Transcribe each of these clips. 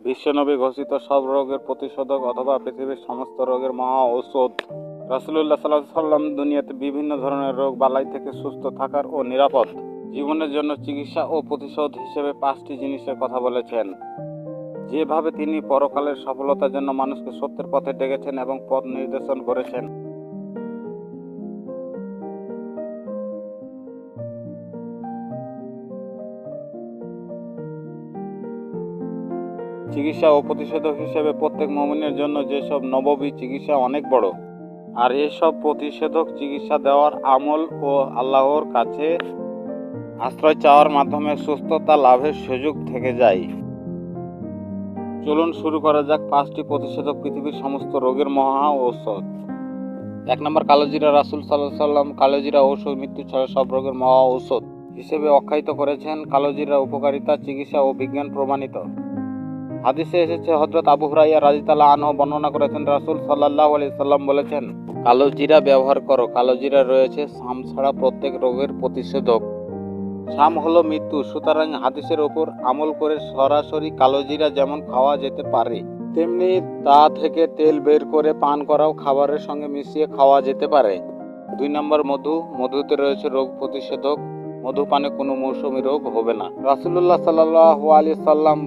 বিশ্বনবী ঘোষিত সব রোগের প্রতিষেধক অথবা পৃথিবীর সমস্ত রোগের মহা ঔষধ। রাসূলুল্লাহ সাল্লাল্লাহু আলাইহি ওয়াসাল্লাম দুনিয়াতে বিভিন্ন ধরনের রোগ বালাই থেকে সুস্থ থাকার ও নিরাপদ জীবনের জন্য চিকিৎসা ও প্রতিশোধ হিসেবে 5টি জিনিসের কথা বলেছেন। যেভাবে তিনি পরকালের সফলতার জন্য মানুষকে সত্যের পথে ডেকেছেন এবং পথ নির্দেশন করেছেন। চিকিৎসা ও প্রতিষেধক হিসেবে প্রত্যেক মুমিনের জন্য যেসব নববী চিকিৎসা অনেক বড়, আর এসব প্রতিষেধক চিকিৎসা দেওয়ার আমল ও আল্লাহর কাছে আশ্রয় চাওয়ার মাধ্যমে সুস্থতা লাভের সুযোগ থেকে যায়। চলুন শুরু করা যাক 5টি প্রতিষেধক পৃথিবীর সমস্ত রোগের মহা ঔষধ। 1 নম্বর কালোজিরা। রাসূল সাল্লাল্লাহু আলাইহি ওয়াসাল্লাম কালোজিরা ঔষধ মৃত্যু ছাড়া সব রোগের মহা ঔষধ হিসেবে আখ্যায়িত করেছেন। কালোজিরার উপকারিতা চিকিৎসা ও বিজ্ঞান প্রমাণিত। হাদিসে এসেছে, হযরত আবু হুরায়রা রাদিয়াল্লাহু আনহু বর্ণনা করেছেন, রাসূল সাল্লাল্লাহু আলাইহি ওয়াসাল্লাম বলেছেন, কালোজিরা ব্যবহার করো। কালোজিরা রয়েছে শাম ছাড়া প্রত্যেক রোগের প্রতিষেধক। শাম হলো মৃত্যু, সুতরাং হাদিসের উপর আমল করে সরাসরি কালোজিরা যেমন খাওয়া যেতে পারে, তেমনি তা থেকে তেল বের করে পান করাও খাবারের সঙ্গে মিশিয়ে খাওয়া যেতে পারে। 2 নম্বর মধু। মধুতে রয়েছে রোগ প্রতিষেধক। মধু পানে কোনো মৌসুমী রোগ হবে না। রাসূলুল্লাহ সাল্লাল্লাহু আলাইহি সাল্লাম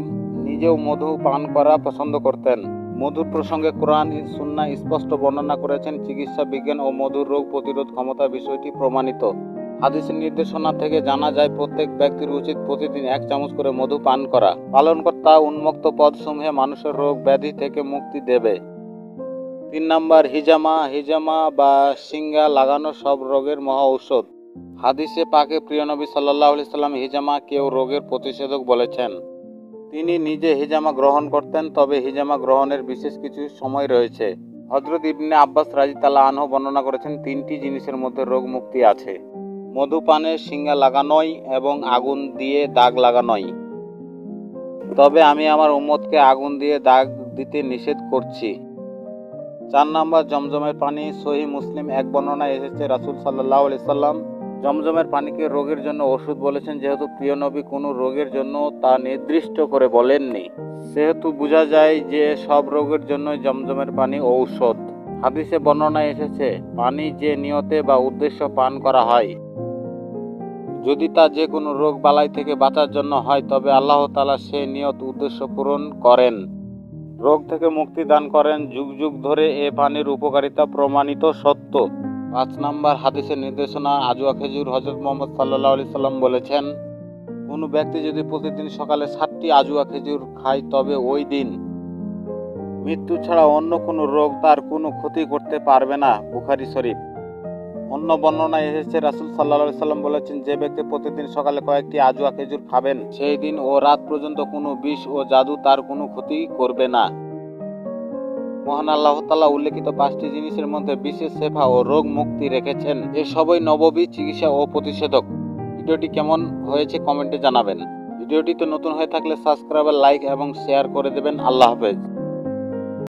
নিজেও মধু পান করা পছন্দ করতেন। মধুর প্রসঙ্গে কোরআন সুন্নাহ স্পষ্ট বর্ণনা করেছেন। চিকিৎসা বিজ্ঞান ও মধুর রোগ প্রতিরোধ ক্ষমতা বিষয়টি প্রমাণিত। হাদিসের নির্দেশনা থেকে জানা যায়, প্রত্যেক ব্যক্তির উচিত প্রতিদিন 1 চামচ করে মধু পান করা। পালনকর্তা উন্মুক্ত পদসমূহে মানুষের রোগ ব্যাধি থেকে মুক্তি দেবে। 3 নম্বর হিজামা। হিজামা বা সিঙ্গা লাগানো সব রোগের মহা ঔষধ। হাদিসে পাকে প্রিয় নবী সাল্লাল্লাহু আলাইহি সাল্লাম হিজামা কেউ রোগের প্রতিষেধক বলেছেন। তিনি নিজে হিজামা গ্রহণ করতেন, তবে হিজামা গ্রহণের বিশেষ কিছু সময় রয়েছে। হযরত ইবনে আব্বাস রাদিয়াল্লাহু আনহু বর্ণনা করেছেন, 3টি জিনিসের মধ্যে রোগ মুক্তি আছে: মধুপানে, সিঙ্গা লাগানোই এবং আগুন দিয়ে দাগ লাগানোই। তবে আমি আমার উম্মতকে আগুন দিয়ে দাগ দিতে নিষেধ করছি। 4 নম্বর জমজমের পানি। সহিহ মুসলিম এক বর্ণনায় এসেছে, রাসূল সাল্লাল্লাহু আলাইহি সাল্লাম জমজমের পানিকে রোগের জন্য ওষুধ বলেছেন। যেহেতু প্রিয় নবী কোনো রোগের জন্য তা নির্দিষ্ট করে বলেননি, সেহেতু বোঝা যায় যে সব রোগের জন্যই জমজমের পানি ঔষধ। হাদিসে বর্ণনায় এসেছে, পানি যে নিয়তে বা উদ্দেশ্য পান করা হয়, যদি তা যে কোনো রোগ বালাই থেকে বাঁচার জন্য হয়, তবে আল্লাহ তাআলা সে নিয়ত উদ্দেশ্য পূরণ করেন, রোগ থেকে মুক্তি দান করেন। যুগ যুগ ধরে এ পানির উপকারিতা প্রমাণিত সত্য। 5 নম্বর হাদিসের নির্দেশনা আজওয়া খেজুর। হযরত মুহাম্মদ সাল্লাল্লাহু আলাইহি সাল্লাম বলেছেন, কোনো ব্যক্তি যদি প্রতিদিন সকালে 7টি আজওয়া খেজুর খায়, তবে ওই দিন মৃত্যু ছাড়া অন্য কোনো রোগ তার কোনো ক্ষতি করতে পারবে না। বুখারী শরীফ। অন্য বর্ণনায় এসেছে, রাসূল সাল্লাল্লাহু আলাইহি সাল্লাম বলেছেন, যে ব্যক্তি প্রতিদিন সকালে কয়েকটি আজওয়া খেজুর খাবেন, সেই দিন ও রাত পর্যন্ত কোনো বিষ ও জাদু তার কোনো ক্ষতি করবে না। মহান আল্লাহ তাআলা উল্লেখিত 5টি জিনিসের মধ্যে বিশেষ শেফা ও রোগ মুক্তি রেখেছেন। এ সবই নববী চিকিৎসা ও প্রতিষেধক। ভিডিওটি কেমন হয়েছে কমেন্টে জানাবেন। ভিডিওটিতে নতুন হয়ে থাকলে সাবস্ক্রাইব, লাইক এবং শেয়ার করে দেবেন। আল্লাহ হাফেজ।